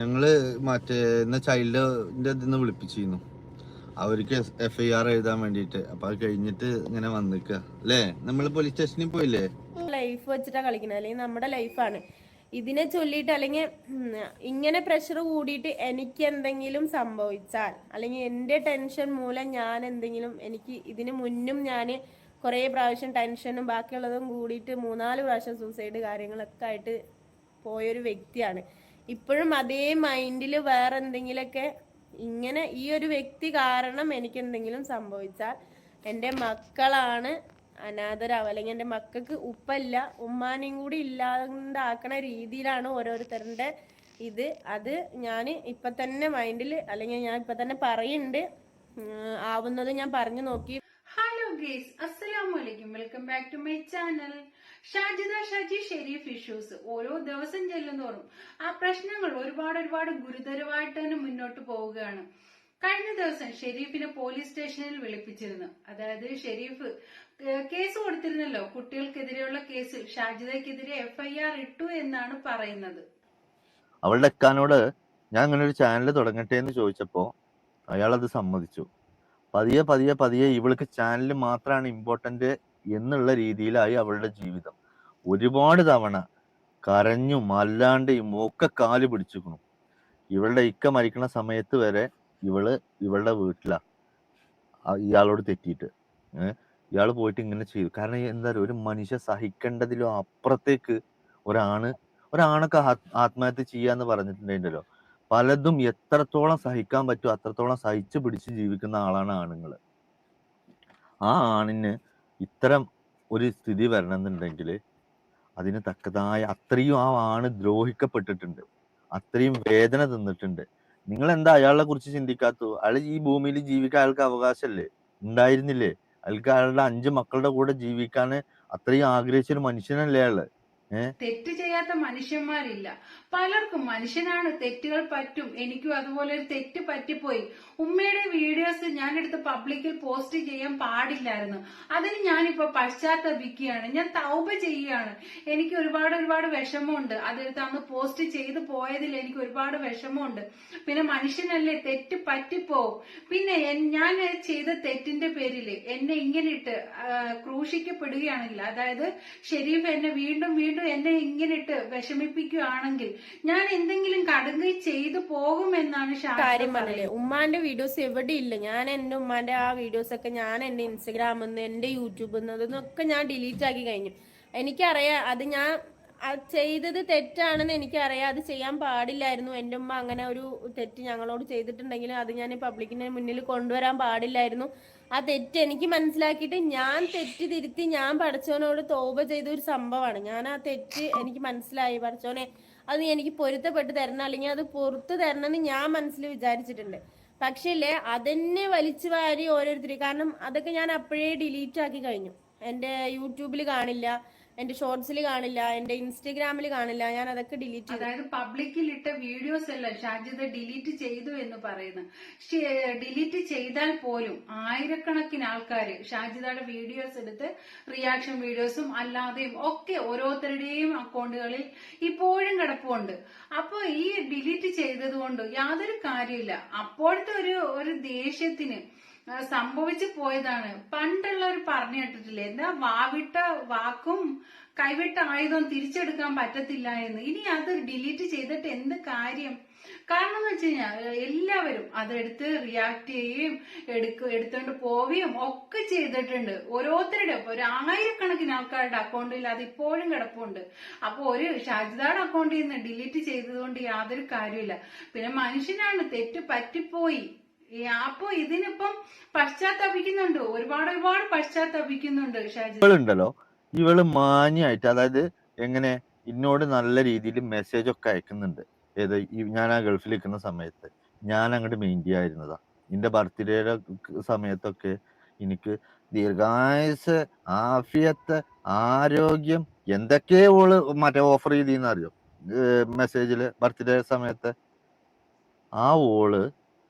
ഞങ്ങള് മറ്റേ ചൈൽഡിന്റെ ഇതിന്ന് വിളിപ്പിച്ചിരുന്നു. അവർക്ക് FIR എഴുതാൻ വേണ്ടിട്ട്. അപ്പൊ അത് കഴിഞ്ഞിട്ട് ഇങ്ങനെ വന്നിക്ക അല്ലേ? നമ്മള് പോലീസ് സ്റ്റേഷനിൽ പോയില്ലേ? ലൈഫ് വെച്ചിട്ടാ കളിക്കുന്നത്, അല്ലെങ്കിൽ നമ്മുടെ ലൈഫാണ് ഇതിനെ ചൊല്ലിയിട്ട്, അല്ലെങ്കിൽ ഇങ്ങനെ പ്രഷർ കൂടിയിട്ട് എനിക്ക് എന്തെങ്കിലും സംഭവിച്ചാൽ, അല്ലെങ്കിൽ എൻ്റെ ടെൻഷൻ മൂലം ഞാൻ എന്തെങ്കിലും, എനിക്ക് ഇതിന് മുന്നും ഞാൻ കുറേ പ്രാവശ്യം ടെൻഷനും ബാക്കിയുള്ളതും കൂടിയിട്ട് 3-4 പ്രാവശ്യം സൂസൈഡ് കാര്യങ്ങളൊക്കെ ആയിട്ട് പോയൊരു വ്യക്തിയാണ്. ഇപ്പോഴും അതേ മൈൻഡിൽ വേറെ എന്തെങ്കിലുമൊക്കെ ഇങ്ങനെ ഈ ഒരു വ്യക്തി കാരണം എനിക്ക് എന്തെങ്കിലും സംഭവിച്ചാൽ എൻ്റെ മക്കളാണ് അനാഥരാവ്, അല്ലെങ്കിൽ എൻ്റെ മക്കൾക്ക് ഉപ്പല്ല ഉമ്മാനെയും കൂടി ഇല്ലാണ്ടാക്കണ രീതിയിലാണ് ഓരോരുത്തരുടെ ഇത്. അത് ഞാൻ ഇപ്പം തന്നെ മൈൻഡിൽ, അല്ലെങ്കിൽ ഞാൻ ഇപ്പം തന്നെ പറയുന്നുണ്ട്, ആവുന്നത് ഞാൻ പറഞ്ഞു നോക്കി. ഹലോ ഗേസ്, അസ്സലാമലൈക്കും. Welcome back to my channel. Shajida Shaji Sharif issues ഓരോ ദിവസം ചെല്ലുന്തോറും ആ പ്രശ്നങ്ങൾ ഒരുപാട് ഗുരുതരമായിട്ട് തന്നെ മുന്നോട്ട് പോവുകയാണ്. കഴിഞ്ഞ ദിവസം ഷെരീഫിനെ പോലീസ് സ്റ്റേഷനിൽ വിളിപ്പിച്ചിരുന്നു. അതായത് ഷെരീഫ് കേസ് കൊടുത്തിരുന്നല്ലോ, കുട്ടികൾക്കെതിരെയുള്ള കേസിൽ ഷാജിദയ്ക്കെതിരെ FIR ഇട്ടു എന്നാണ് പറയുന്നത്. അവളുടെ അക്കാനോട് ഞാൻ അങ്ങനെ ഒരു ചാനൽ തുടങ്ങട്ടെ എന്ന് ചോദിച്ചപ്പോ അയാളത് സമ്മതിച്ചു. പതിയെ ഇവൾക്ക് ചാനൽ മാത്രമാണ് ഇമ്പോർട്ടന്റ് എന്നുള്ള രീതിയിലായി അവളുടെ ജീവിതം. ഒരുപാട് തവണ കരഞ്ഞും അല്ലാണ്ടും ഒക്കെ കാല് പിടിച്ചിരിക്കണു. ഇവളുടെ ഇക്ക മരിക്കണ സമയത്ത് വരെ ഇവളുടെ വീട്ടിലാ ഇയാളോട് തെറ്റിയിട്ട്. ഇയാൾ പോയിട്ട് ഇങ്ങനെ ചെയ്തു. കാരണം എന്താ പറയുക, ഒരു മനുഷ്യ സഹിക്കേണ്ടതിലും അപ്പുറത്തേക്ക് ഒരാണൊക്കെ ആത്മഹത്യ ചെയ്യാന്ന് പറഞ്ഞിട്ടുണ്ടെങ്കിലോ, പലതും എത്രത്തോളം സഹിക്കാൻ പറ്റുമോ അത്രത്തോളം സഹിച്ചു പിടിച്ച് ജീവിക്കുന്ന ആളാണ് ആണുങ്ങൾ. ആ ആണിന് ഇത്തരം ഒരു സ്ഥിതി വരണമെന്നുണ്ടെങ്കിൽ അതിന് തക്കതായ അത്രയും ആ ആണ് ദ്രോഹിക്കപ്പെട്ടിട്ടുണ്ട്, അത്രയും വേദന തിന്നിട്ടുണ്ട്. നിങ്ങൾ എന്താ അയാളെ കുറിച്ച് ചിന്തിക്കാത്തു? അയാൾ ഈ ഭൂമിയിൽ ജീവിക്കാൻ അയാൾക്ക് അവകാശമല്ലേ ഉണ്ടായിരുന്നില്ലേ? അയാൾക്ക് അയാളുടെ 5 മക്കളുടെ കൂടെ ജീവിക്കാൻ അത്രയും ആഗ്രഹിച്ചൊരു മനുഷ്യനല്ലേ അയാള്. തെറ്റ് ചെയ്യാത്ത മനുഷ്യന്മാരില്ല. പലർക്കും മനുഷ്യനാണ്, തെറ്റുകൾ പറ്റും. എനിക്കും അതുപോലെ ഒരു തെറ്റ് പറ്റിപ്പോയി. ഉമ്മയുടെ വീഡിയോസ് ഞാനെടുത്ത് പബ്ലിക്കിൽ പോസ്റ്റ് ചെയ്യാൻ പാടില്ലായിരുന്നു. അതിന് ഞാനിപ്പോ പശ്ചാത്തപിക്കുകയാണ്. ഞാൻ തൗബ ചെയ്യുകയാണ്. എനിക്ക് ഒരുപാട് വിഷമമുണ്ട്. അതെടുത്ത് അന്ന് പോസ്റ്റ് ചെയ്തു പോയതിൽ എനിക്ക് ഒരുപാട് വിഷമമുണ്ട്. പിന്നെ മനുഷ്യനല്ലേ, തെറ്റ് പറ്റിപ്പോവും. പിന്നെ ഞാൻ ചെയ്ത തെറ്റിന്റെ പേരിൽ എന്നെ ഇങ്ങനെ ഇട്ട് ക്രൂശിക്കപ്പെടുകയാണെങ്കിൽ, അതായത് ഷെരീഫ് എന്നെ വീണ്ടും എന്നെ ഇങ്ങനെ ഇട്ട് വിഷമിപ്പിക്കുകയാണെങ്കിൽ ഞാൻ എന്തെങ്കിലും കടുങ്കൈ ചെയ്തു പോകുമെന്നാണ് കാര്യം പറഞ്ഞില്ലേ. ഉമ്മാന്റെ വീഡിയോസ് എവിടെ ഇല്ല. ഞാൻ എന്റെ ഉമ്മാന്റെ ആ വീഡിയോസ് ഒക്കെ ഞാൻ എന്റെ ഇൻസ്റ്റഗ്രാമിൽ നിന്ന്, എന്റെ യൂട്യൂബിൽ നിന്നൊക്കെ ഞാൻ ഡിലീറ്റ് ആക്കി കഴിഞ്ഞു. എനിക്കറിയാം അത് ഞാൻ ചെയ്തത് തെറ്റാണെന്ന് എനിക്കറിയാം. അത് ചെയ്യാൻ പാടില്ലായിരുന്നു. എൻ്റെ ഉമ്മ അങ്ങനെ ഒരു തെറ്റ് ഞങ്ങളോട് ചെയ്തിട്ടുണ്ടെങ്കിൽ അത് ഞാൻ പബ്ലിക്കിന്റെ മുന്നിൽ കൊണ്ടുവരാൻ പാടില്ലായിരുന്നു. ആ തെറ്റ് എനിക്ക് മനസ്സിലാക്കിയിട്ട് ഞാൻ തെറ്റ് തിരുത്തി ഞാൻ പഠിച്ചവനോട് തോപ ചെയ്ത ഒരു സംഭവമാണ്. ഞാൻ ആ തെറ്റ് എനിക്ക് മനസ്സിലായി, പഠിച്ചവനെ അത് നീ എനിക്ക് പൊരുത്തപ്പെട്ട് തരണം, അല്ലെങ്കിൽ അത് പുറത്ത് തരണമെന്ന് ഞാൻ മനസ്സിൽ വിചാരിച്ചിട്ടുണ്ട്. പക്ഷേ ഇല്ലേ, അതെന്നെ വലിച്ചു വാരി ഓരോരുത്തർ, കാരണം അതൊക്കെ ഞാൻ അപ്പോഴേ ഡിലീറ്റ് ആക്കി കഴിഞ്ഞു. എൻ്റെ യൂട്യൂബിൽ കാണില്ല, എന്റെ ഷോർട്സിൽ കാണില്ല, എന്റെ ഇൻസ്റ്റഗ്രാമിൽ കാണില്ല. ഞാൻ അതൊക്കെ ഡിലീറ്റ് ചെയ്തു. അതായത് പബ്ലിക്കിൽ ഇട്ട വീഡിയോസ് എല്ലാം ഷാജിദ ഡിലീറ്റ് ചെയ്തു എന്ന് പറയുന്നു. ഡിലീറ്റ് ചെയ്താൽ പോലും ആയിരക്കണക്കിന് ആൾക്കാര് ഷാജിദയുടെ വീഡിയോസ് എടുത്ത് റിയാക്ഷൻ വീഡിയോസും അല്ലാതെയും ഒക്കെ ഓരോരുത്തരുടെയും അക്കൗണ്ടുകളിൽ ഇപ്പോഴും കിടപ്പുണ്ട്. അപ്പൊ ഈ ഡിലീറ്റ് ചെയ്തത് കൊണ്ട് യാതൊരു കാര്യമില്ല. അപ്പോഴത്തെ ഒരു ദേഷ്യത്തിന് സംഭവിച്ചു പോയതാണ്. പണ്ടുള്ളവർ പറഞ്ഞു കേട്ടിട്ടില്ലേ, എന്താ വാവിട്ട വാക്കും കൈവിട്ട ആയുധം തിരിച്ചെടുക്കാൻ പറ്റത്തില്ല എന്ന്. ഇനി അത് ഡിലീറ്റ് ചെയ്തിട്ട് എന്ത് കാര്യം? കാരണം എന്ന് വെച്ച് കഴിഞ്ഞാൽ എല്ലാവരും അതെടുത്ത് റിയാക്ട് ചെയ്യുകയും എടുത്തോണ്ട് പോവുകയും ഒക്കെ ചെയ്തിട്ടുണ്ട്. ഓരോരുത്തരുടെ 1000കണക്കിന് ആൾക്കാരുടെ അക്കൗണ്ടിൽ അത് ഇപ്പോഴും കിടപ്പുണ്ട്. അപ്പൊ ഒരു ഷാജിദയുടെ അക്കൗണ്ടിൽ നിന്ന് ഡിലീറ്റ് ചെയ്തതുകൊണ്ട് യാതൊരു കാര്യമില്ല. പിന്നെ മനുഷ്യനാണ്, തെറ്റ് പറ്റിപ്പോയി. അപ്പൊ ഇതിനിപ്പം പശ്ചാത്തപിക്കുന്നുണ്ട്, ഒരുപാട് പശ്ചാത്തപിക്കുന്നുണ്ട് ഷാജിദ. ഇവള് മാന്യായിട്ട്, അതായത് എങ്ങനെ എന്നോട് നല്ല രീതിയിൽ മെസ്സേജ് ഒക്കെ അയക്കുന്നുണ്ട്. ഞാൻ ആ ഗൾഫിൽ നിൽക്കുന്ന സമയത്ത് ഞാൻ അങ്ങോട്ട് മെയിൻറ്റെയിൻ ആയിരുന്നതാ. എന്റെ ബർത്ത്ഡേയുടെ സമയത്തൊക്കെ എനിക്ക് ദീർഘായുസ്, ആഫിയത്ത്, ആരോഗ്യം എന്തൊക്കെ ഓള് ഓഫർ ചെയ്തെന്ന് അറിയോ മെസ്സേജില് ബർത്ത്ഡേ സമയത്ത്. ആ ഓള്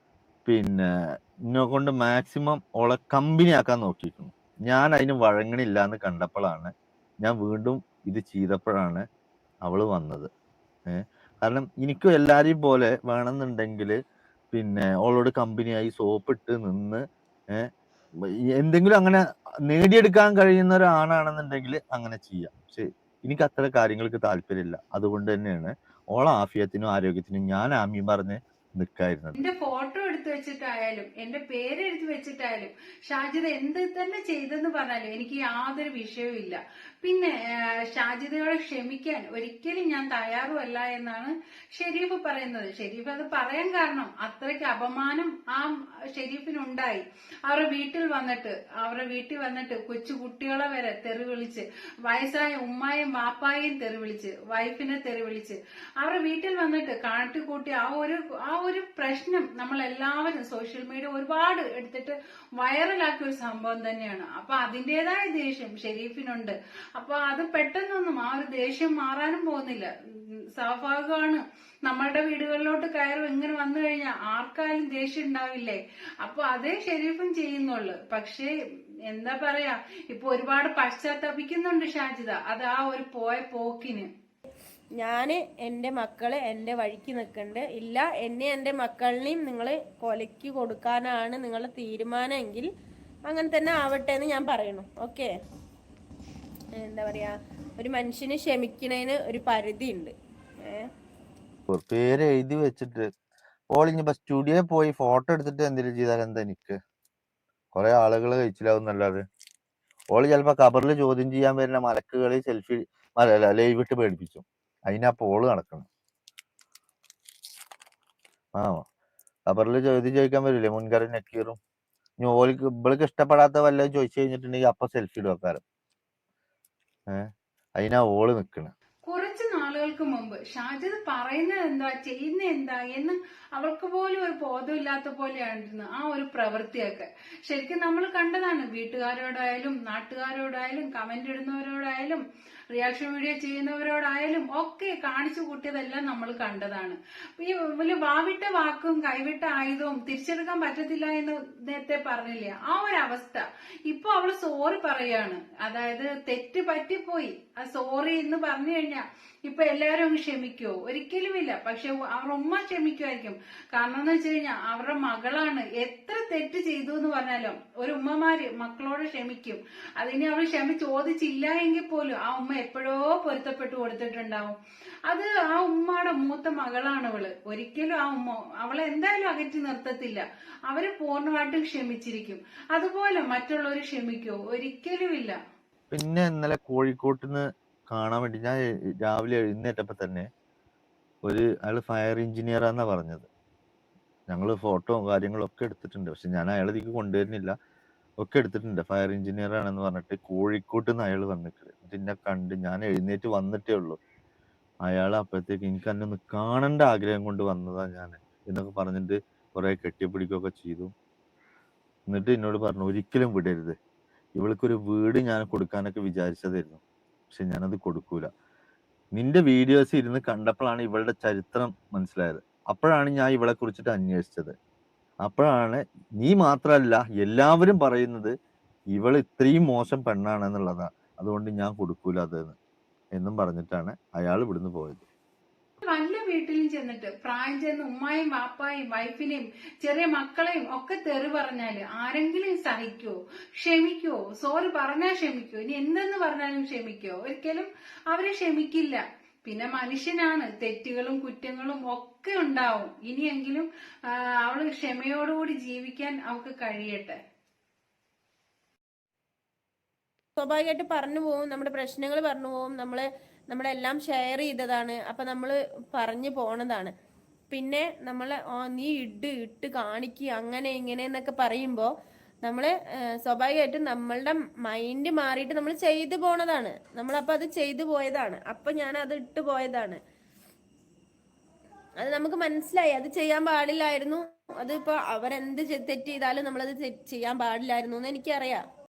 പിന്നെ എന്നെ കൊണ്ട് മാക്സിമം ഓളെ കമ്പനി ആക്കാൻ നോക്കിയിരുന്നു. ഞാൻ അതിന് വഴങ്ങണില്ല എന്ന് കണ്ടപ്പോഴാണ്, ഞാൻ വീണ്ടും ഇത് ചെയ്തപ്പോഴാണ് അവള് വന്നത്. കാരണം എനിക്കും എല്ലാരെയും പോലെ വേണമെന്നുണ്ടെങ്കിൽ പിന്നെ ഓളോട് കമ്പനിയായി സോപ്പിട്ട് നിന്ന് എന്തെങ്കിലും അങ്ങനെ നേടിയെടുക്കാൻ കഴിയുന്ന ഒരാണാണെന്നുണ്ടെങ്കിൽ അങ്ങനെ ചെയ്യാം. പക്ഷെ എനിക്ക് അത്ര കാര്യങ്ങൾക്ക് താല്പര്യമില്ല. അതുകൊണ്ട് തന്നെയാണ് ഓള ആഫിയത്തിനും ആരോഗ്യത്തിനും ഞാൻ ആമീൻ പറഞ്ഞ് നിൽക്കായിരുന്നത്. എന്റെ ഫോട്ടോ എടുത്തു വെച്ചിട്ടായാലും എന്റെ പേര് എഴുതി വെച്ചിട്ടായാലും ഷാജിദ എന്ത് തന്നെ ചെയ്തെന്ന് പറഞ്ഞാലും എനിക്ക് യാതൊരു വിഷയവും ഇല്ല. പിന്നെ ഷാജിദയോട് ക്ഷമിക്കാൻ ഒരിക്കലും ഞാൻ തയ്യാറുമല്ല എന്നാണ് ഷെരീഫ് പറയുന്നത്. ഷെരീഫ് അത് പറയാൻ കാരണം അത്രയ്ക്ക് അപമാനം ആ ഷെരീഫിനുണ്ടായി. അവരുടെ വീട്ടിൽ വന്നിട്ട് കൊച്ചു കുട്ടികളെ വരെ തെറി വിളിച്ച്, വയസ്സായ ഉമ്മായും വാപ്പായും തെറി വിളിച്ച്, വൈഫിനെ തെറി വിളിച്ച്, അവരുടെ വീട്ടിൽ വന്നിട്ട് കാട്ടിക്കൂട്ടി ആ ഒരു പ്രശ്നം നമ്മൾ എല്ലാവരും സോഷ്യൽ മീഡിയ ഒരുപാട് എടുത്തിട്ട് വൈറലാക്കിയ ഒരു സംഭവം തന്നെയാണ്. അപ്പൊ അതിന്റേതായ ദേഷ്യം ഷെരീഫിനുണ്ട്. അപ്പൊ അത് പെട്ടെന്നൊന്നും ആ ഒരു ദേഷ്യം മാറാനും പോകുന്നില്ല. സ്വാഭാവികമാണ്, നമ്മളുടെ വീടുകളിലോട്ട് കയറി ഇങ്ങനെ വന്നു കഴിഞ്ഞാൽ ആർക്കായാലും ദേഷ്യം ഉണ്ടാവില്ലേ? അപ്പൊ അതേ ഷെരീഫും ചെയ്യുന്നുള്ളു. പക്ഷേ എന്താ പറയാ, ഇപ്പൊ ഒരുപാട് പശ്ചാത്തപിക്കുന്നുണ്ട് ഷാജിദ. അത് ആ ഒരു പോയ പോക്കിന്. ഞാന് എൻ്റെ മക്കള് എൻ്റെ വഴിക്ക് നിൽക്കുന്നുണ്ട്. ഇല്ല, എൻ്റെ മക്കളിനെയും നിങ്ങൾ കൊലയ്ക്ക് കൊടുക്കാനാണ് നിങ്ങളുടെ തീരുമാനമെങ്കിൽ അങ്ങനെ തന്നെ ആവട്ടെ എന്ന് ഞാൻ പറയണു. ഓക്കെ, എന്താ പറയാ, ഒരു മനുഷ്യന് ക്ഷമിക്കണതിന് ഒരു പരിധി ഉണ്ട്. പേര് എഴുതി വെച്ചിട്ട് ഓളിഞ്ഞിപ്പോ സ്റ്റുഡിയോയിൽ പോയി ഫോട്ടോ എടുത്തിട്ട് എന്തെങ്കിലും ചെയ്താൽ എന്താ? എനിക്ക് കുറെ ആളുകൾ കഴിച്ചിലാവും എന്നല്ലാതെ. ഓള് ചിലപ്പോ കബറിൽ ചോദ്യം ചെയ്യാൻ വരുന്ന മലക്കുകളെ സെൽഫി ലൈവ് ഇട്ട് പേടിപ്പിച്ചു. അതിനപ്പോ ഓള് നടക്കണം. കബറിൽ ചോദ്യം ചോദിക്കാൻ വരില്ലേ മുൻകറി നക്കീറും? ഇനി ഓൾക്ക് ഇവൾക്ക് ഇഷ്ടപ്പെടാത്ത വല്ലതും ചോദിച്ചു കഴിഞ്ഞിട്ടുണ്ടെങ്കിൽ അപ്പൊ സെൽഫി ഇടുവക്കാരം. അതിനാ ഓള് നിക്കണ. കുറച്ച് നാളുകൾക്ക് മുമ്പ് ഷാജിദ് പറയുന്നത് എന്താ ചെയ്യുന്ന എന്താ എന്ന് അവൾക്ക് പോലും ഒരു ബോധമില്ലാത്ത പോലെയായിരുന്നു ആ ഒരു പ്രവൃത്തിയൊക്കെ. ശരിക്കും നമ്മൾ കണ്ടതാണ്. വീട്ടുകാരോടായാലും നാട്ടുകാരോടായാലും കമന്റ് ഇടുന്നവരോടായാലും റിയാക്ഷൻ വീഡിയോ ചെയ്യുന്നവരോടായാലും ഒക്കെ കാണിച്ചു കൂട്ടിയതെല്ലാം നമ്മൾ കണ്ടതാണ്. ഈ വലിയ വാവിട്ട വാക്കും കൈവിട്ട ആയുധവും തിരിച്ചെടുക്കാൻ പറ്റത്തില്ല എന്ന് നേരത്തെ പറഞ്ഞില്ലേ, ആ ഒരു അവസ്ഥ. ഇപ്പൊ അവള് സോറി പറയാണ്. അതായത് തെറ്റ് പറ്റിപ്പോയി, ആ സോറി എന്ന് പറഞ്ഞു കഴിഞ്ഞാൽ ഇപ്പൊ എല്ലാരും അങ്ങ് ക്ഷമിക്കുവോ? ഒരിക്കലുമില്ല. പക്ഷെ അവരുടെ ഉമ്മ ക്ഷമിക്കുമായിരിക്കും. കാരണം എന്ന് വെച്ച് കഴിഞ്ഞാൽ അവരുടെ മകളാണ്. എത്ര തെറ്റ് ചെയ്തു എന്ന് പറഞ്ഞാലും ഒരു ഉമ്മമാര് മക്കളോട് ക്ഷമിക്കും. അതിന് അവൾ ക്ഷമ ചോദിച്ചില്ല എങ്കിൽ പോലും ആ ഉമ്മ എപ്പോഴോ പൊരുത്തപ്പെട്ടു കൊടുത്തിട്ടുണ്ടാവും. അത് ആ ഉമ്മയുടെ മൂത്ത മകളാണ് അവള്. ഒരിക്കലും ആ ഉമ്മ അവളെ എന്തായാലും അകറ്റി നിർത്തത്തില്ല. അവര് പൂർണ്ണമായിട്ടും ക്ഷമിച്ചിരിക്കും. അതുപോലെ മറ്റുള്ളവര് ക്ഷമിക്കുവോ? ഒരിക്കലുമില്ല. പിന്നെ ഇന്നലെ കോഴിക്കോട്ടിന്ന് കാണാൻ വേണ്ടി ഞാൻ രാവിലെ എഴുന്നേറ്റപ്പോ തന്നെ അയാള് ഫയർ എഞ്ചിനീയറാന്നാ പറഞ്ഞത്. ഞങ്ങള് ഫോട്ടോയും കാര്യങ്ങളും ഒക്കെ എടുത്തിട്ടുണ്ട്. പക്ഷെ ഞാൻ അയാളതിക്ക് കൊണ്ടുവരുന്നില്ല. ഒക്കെ എടുത്തിട്ടുണ്ട്. ഫയർ എഞ്ചിനീയർ ആണെന്ന് പറഞ്ഞിട്ട് കോഴിക്കോട്ട് നിന്ന് അയാൾ വന്നിട്ട് എന്നെ കണ്ട് ഞാൻ എഴുന്നേറ്റ് വന്നിട്ടേ ഉള്ളൂ. അയാൾ അപ്പോഴത്തേക്ക് എനിക്ക് എന്നെ ഒന്ന് കാണേണ്ട ആഗ്രഹം കൊണ്ട് വന്നതാ ഞാൻ എന്നൊക്കെ പറഞ്ഞിട്ട് കുറെ കെട്ടിപ്പിടിക്കുകയൊക്കെ ചെയ്തു. എന്നിട്ട് എന്നോട് പറഞ്ഞു ഒരിക്കലും വിടരുത്, ഇവൾക്കൊരു വീട് ഞാൻ കൊടുക്കാനൊക്കെ വിചാരിച്ചതായിരുന്നു, പക്ഷെ ഞാനത് കൊടുക്കൂല. നിന്റെ വീഡിയോസ് ഇരുന്ന് കണ്ടപ്പോഴാണ് ഇവളുടെ ചരിത്രം മനസ്സിലായത്. അപ്പോഴാണ് ഞാൻ ഇവളെ കുറിച്ചിട്ട് അന്വേഷിച്ചത്. അപ്പോഴാണ് നീ മാത്രമല്ല എല്ലാവരും പറയുന്നത് ഇവൾ ഇത്രയും മോശം പെണ്ണാണെന്നുള്ളതാണ്, അതുകൊണ്ട് ഞാൻ കൊടുക്കൂല അതെന്ന് എന്നും പറഞ്ഞിട്ടാണ് അയാൾ ഇവിടുന്ന് പോയത്. വല്ല വീട്ടിലും ചെന്നിട്ട് പ്രായം ചെന്ന് ഉമ്മായും വാപ്പായും വൈഫിനെയും ചെറിയ മക്കളെയും ഒക്കെ തെറി പറഞ്ഞാല് ആരെങ്കിലും സഹിക്കോ? ക്ഷമിക്കോ? സോറി പറഞ്ഞാൽ ക്ഷമിക്കോ? ഇനി എന്തെന്ന് പറഞ്ഞാലും ക്ഷമിക്കോ? ഒരിക്കലും അവരെ ക്ഷമിക്കില്ല. പിന്നെ മനുഷ്യനാണ്, തെറ്റുകളും കുറ്റങ്ങളും ഒക്കെ ഉണ്ടാവും. ഇനിയെങ്കിലും അവള് ക്ഷമയോടുകൂടി ജീവിക്കാൻ അവൾക്ക് കഴിയട്ടെ. സ്വാഭാവികമായിട്ട് പറഞ്ഞു പോകും, നമ്മുടെ പ്രശ്നങ്ങൾ പറഞ്ഞു പോകും. നമ്മളെല്ലാം ഷെയർ ചെയ്തതാണ്. അപ്പൊ നമ്മള് പറഞ്ഞു പോണതാണ്. പിന്നെ നീ ഇട്ട് കാണിക്കുക അങ്ങനെ ഇങ്ങനെ എന്നൊക്കെ പറയുമ്പോ നമ്മള് സ്വാഭാവികമായിട്ടും നമ്മളുടെ മൈൻഡ് മാറിയിട്ട് നമ്മൾ ചെയ്തു പോണതാണ്. നമ്മളപ്പോ അത് ചെയ്തു പോയതാണ്. അപ്പൊ ഞാൻ അത് ഇട്ട് പോയതാണ്. അത് നമുക്ക് മനസ്സിലായി, അത് ചെയ്യാൻ പാടില്ലായിരുന്നു. അതിപ്പോ അവരെന്ത് തെറ്റ് ചെയ്താലും നമ്മളത് ചെയ്യാൻ പാടില്ലായിരുന്നു എന്ന് എനിക്കറിയാം.